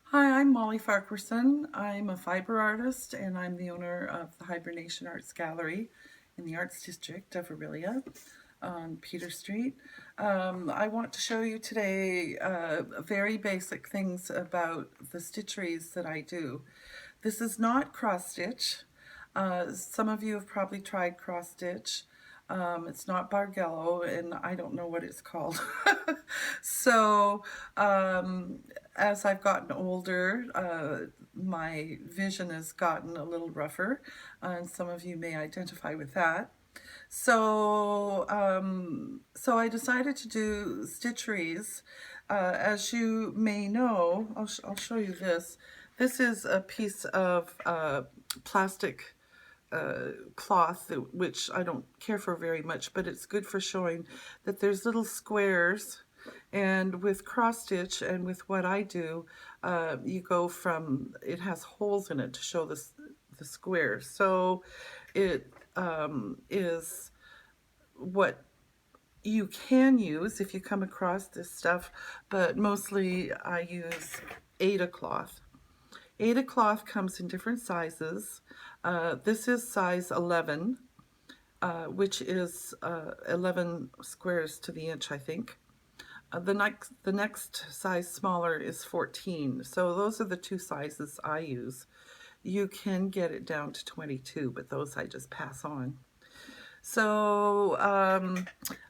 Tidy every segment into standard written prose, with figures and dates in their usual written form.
Hi, I'm Molly Farquharson. I'm a fiber artist and I'm the owner of the Hibernation Arts Gallery in the Arts District of Aurelia on Peter Street. I want to show you today very basic things about the stitcheries that I do. This is not cross stitch. Some of you have probably tried cross stitch. It's not Bargello, and I don't know what it's called. so, as I've gotten older, my vision has gotten a little rougher, and some of you may identify with that. So I decided to do stitcheries. As you may know, I'll show you this. This is a piece of plastic cloth, which I don't care for very much, but it's good for showing that there's little squares. And with cross stitch and with what I do, you go from, it has holes in it to show the squares. So it is what you can use if you come across this stuff, but mostly I use Aida cloth. Aida cloth comes in different sizes. This is size 11, which is 11 squares to the inch, I think. The next size smaller is 14. So those are the two sizes I use. You can get it down to 22, but those I just pass on. So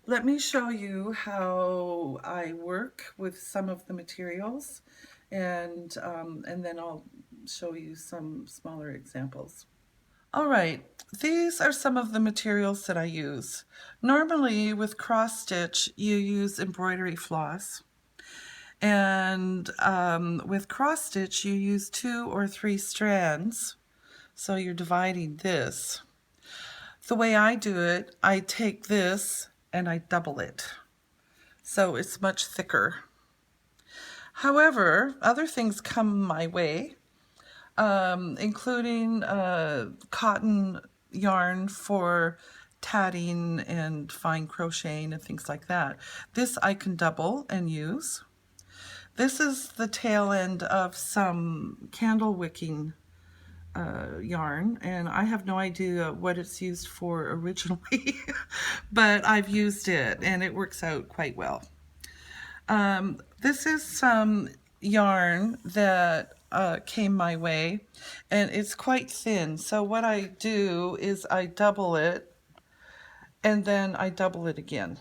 let me show you how I work with some of the materials, and then I'll show you some smaller examples. All right, these are some of the materials that I use. Normally with cross stitch, you use embroidery floss. And with cross stitch, you use 2 or 3 strands. So you're dividing this. The way I do it, I take this and I double it. So it's much thicker. However, other things come my way, including cotton yarn for tatting and fine crocheting and things like that. This I can double and use. This is the tail end of some candle wicking yarn, and I have no idea what it's used for originally, but I've used it and it works out quite well. This is some yarn that came my way, and it's quite thin. So what I do is I double it and then I double it again.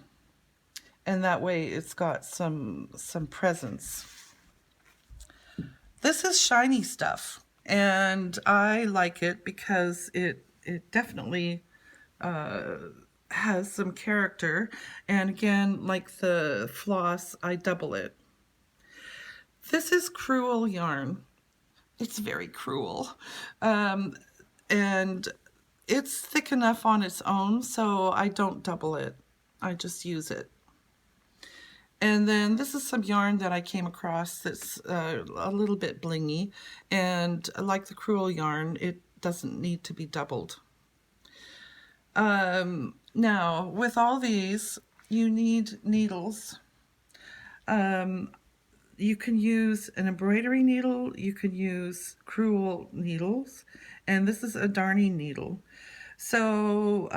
And that way it's got some presence. This is shiny stuff, and I like it because it definitely has some character. And again, like the floss, I double it. This is cruel yarn. It's very cruel. And it's thick enough on its own, so I don't double it. I just use it. And then this is some yarn that I came across that's a little bit blingy, and like the cruel yarn, it doesn't need to be doubled. Now, with all these, you need needles. You can use an embroidery needle, you can use cruel needles, and this is a darning needle. So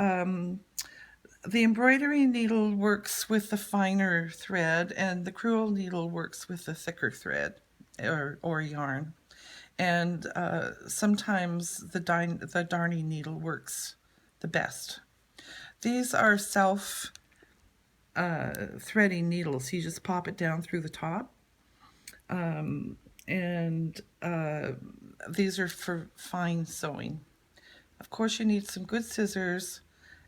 the embroidery needle works with the finer thread, and the cruel needle works with the thicker thread or yarn. And sometimes the darning needle works the best. These are self threading needles. You just pop it down through the top. And these are for fine sewing. Of course, you need some good scissors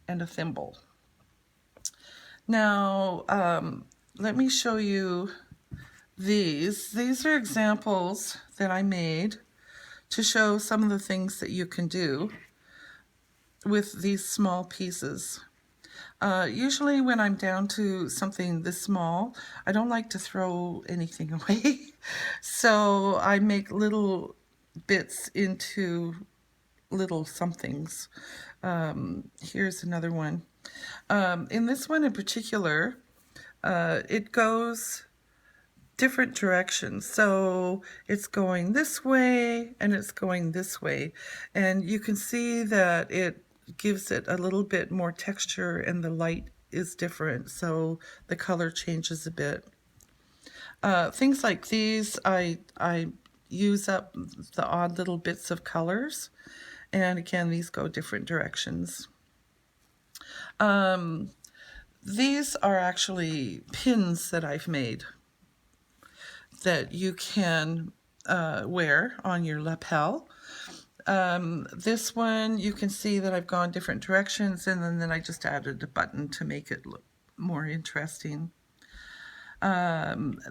and a thimble. Now, let me show you these. These are examples that I made to show some of the things that you can do with these small pieces. Usually when I'm down to something this small, I don't like to throw anything away. So I make little bits into little somethings. Here's another one. In this one in particular, it goes different directions. So it's going this way and it's going this way. And you can see that it gives it a little bit more texture and the light is different. So the color changes a bit. Things like these, I use up the odd little bits of colors. And again, these go different directions. These are actually pins that I've made that you can wear on your lapel. This one, you can see that I've gone different directions, and then I just added a button to make it look more interesting.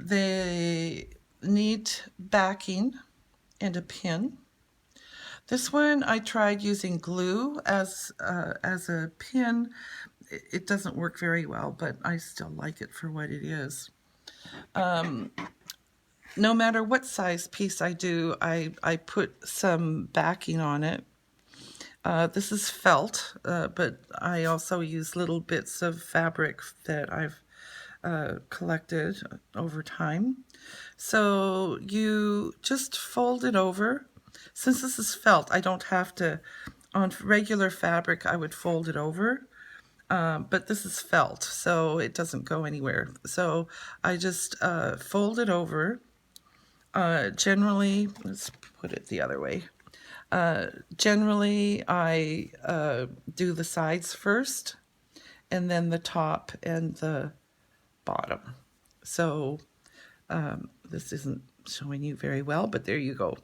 They need backing and a pin. This one I tried using glue as a pin. It doesn't work very well, but I still like it for what it is. No matter what size piece I do, I put some backing on it. This is felt, but I also use little bits of fabric that I've collected over time. So you just fold it over. Since this is felt, I don't have to, on regular fabric, I would fold it over. But this is felt, so it doesn't go anywhere. So I just fold it over. Generally, let's put it the other way. Generally, I do the sides first, and then the top and the bottom. So this isn't showing you very well, but there you go.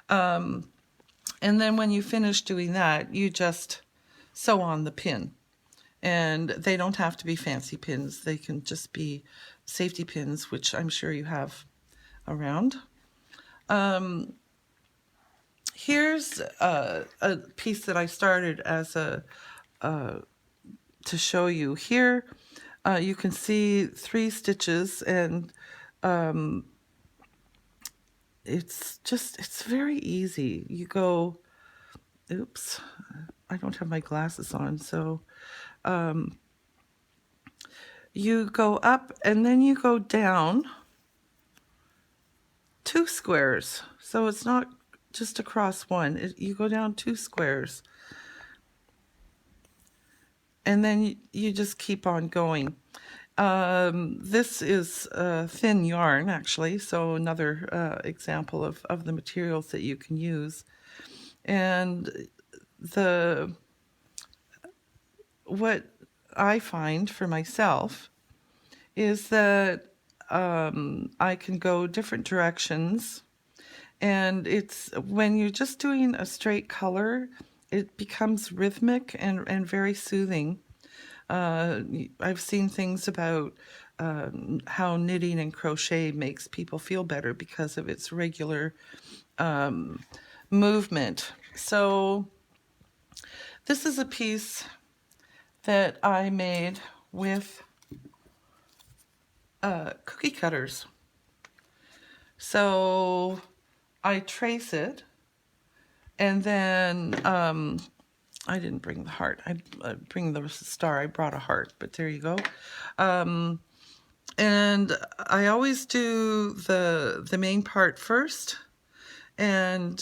And then when you finish doing that, you just sew on the pin. And they don't have to be fancy pins. They can just be safety pins, which I'm sure you have around. Here's a piece that I started as to show you. Here you can see 3 stitches, and it's very easy. You go, oops, I don't have my glasses on, so you go up and then you go down 2 squares. So it's not just across one. You go down 2 squares. And then you just keep on going. This is thin yarn, actually, so another example of the materials that you can use. And what I find for myself is that I can go different directions, and it's when you're just doing a straight color, it becomes rhythmic and very soothing. I've seen things about how knitting and crochet makes people feel better because of its regular movement. So this is a piece that I made with cookie cutters. So I trace it, and then I didn't bring the heart. I bring the star. I brought a heart, but there you go. And I always do the main part first, and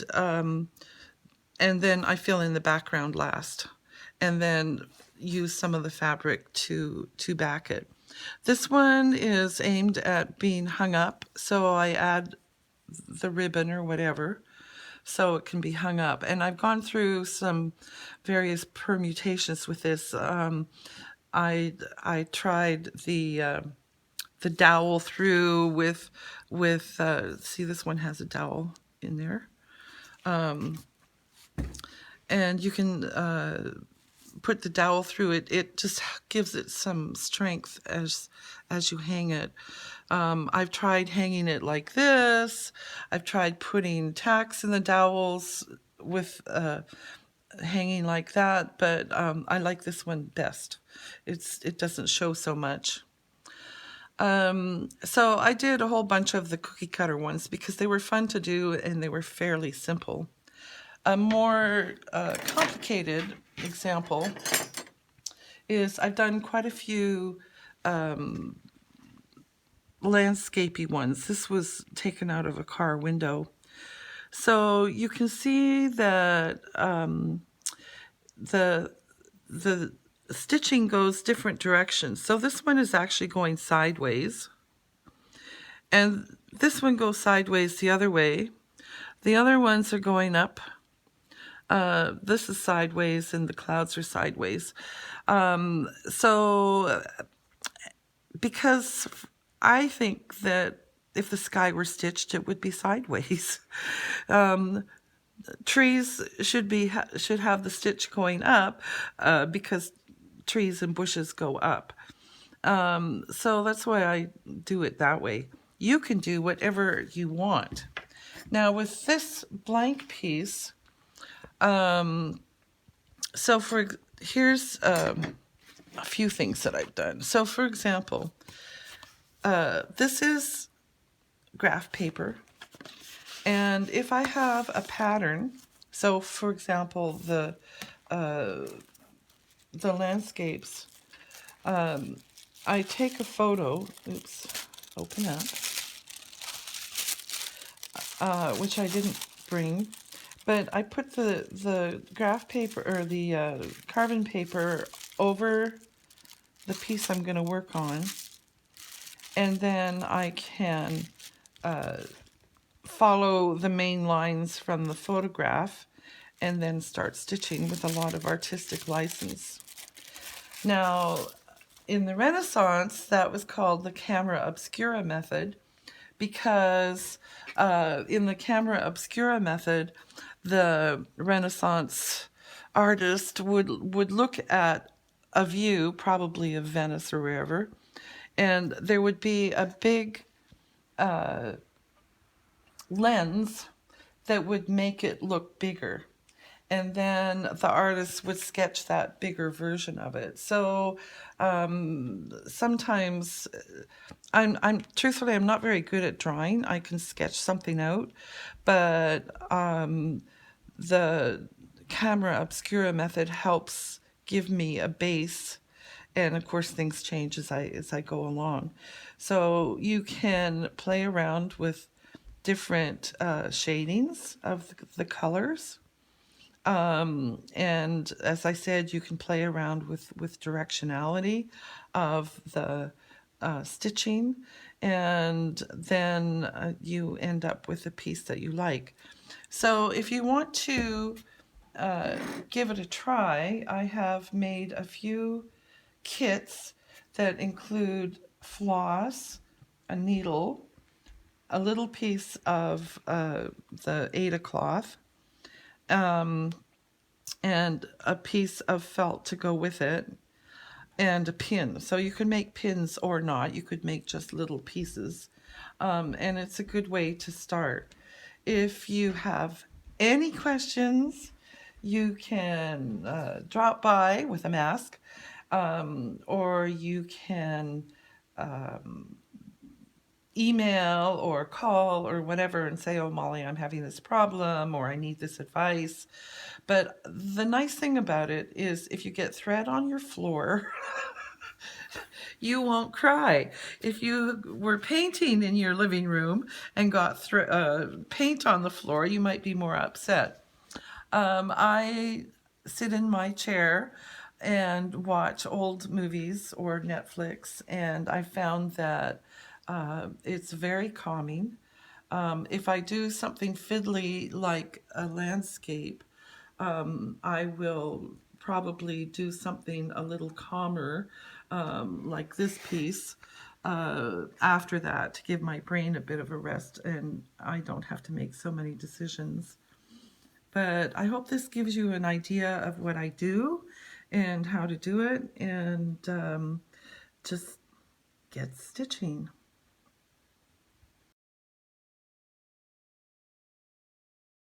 then I fill in the background last, and then use some of the fabric to back it. This one is aimed at being hung up, so I add the ribbon or whatever so it can be hung up. And I've gone through some various permutations with this. I tried the dowel through with see, this one has a dowel in there. And you can put the dowel through it. It just gives it some strength as you hang it. I've tried hanging it like this. I've tried putting tacks in the dowels with hanging like that, but I like this one best. It doesn't show so much. So I did a whole bunch of the cookie cutter ones because they were fun to do and they were fairly simple. A more complicated example is I've done quite a few landscapey ones. This was taken out of a car window. So you can see that the stitching goes different directions. So this one is actually going sideways, and this one goes sideways the other way. The other ones are going up. This is sideways and the clouds are sideways. So because I think that if the sky were stitched, it would be sideways. Trees should have the stitch going up because trees and bushes go up. So that's why I do it that way. You can do whatever you want. Now with this blank piece, here's a few things that I've done. So for example, this is graph paper. And if I have a pattern, so for example, the landscapes, I take a photo, open up, which I didn't bring, but I put the graph paper or the carbon paper over the piece I'm going to work on, and then I can follow the main lines from the photograph and then start stitching with a lot of artistic license. Now, in the Renaissance, that was called the camera obscura method, because in the camera obscura method, the Renaissance artist would look at a view, probably of Venice or wherever, and there would be a big lens that would make it look bigger, and then the artist would sketch that bigger version of it. So sometimes I'm truthfully, I'm not very good at drawing. I can sketch something out, but the camera obscura method helps give me a base, and of course things change as I go along. So you can play around with different shadings of the colors. And as I said, you can play around with directionality of the stitching, and then you end up with a piece that you like. So if you want to give it a try, I have made a few kits that include floss, a needle, a little piece of the Aida cloth, and a piece of felt to go with it, and a pin. So you can make pins or not. You could make just little pieces, and it's a good way to start. If you have any questions, you can drop by with a mask, or you can email or call or whatever and say, oh, Molly, I'm having this problem, or I need this advice. But the nice thing about it is if you get thread on your floor, you won't cry. If you were painting in your living room and got paint on the floor, you might be more upset. I sit in my chair and watch old movies or Netflix, and I found that it's very calming. If I do something fiddly like a landscape, I will probably do something a little calmer, like this piece, after that, to give my brain a bit of a rest and I don't have to make so many decisions. But I hope this gives you an idea of what I do and how to do it, and just get stitching.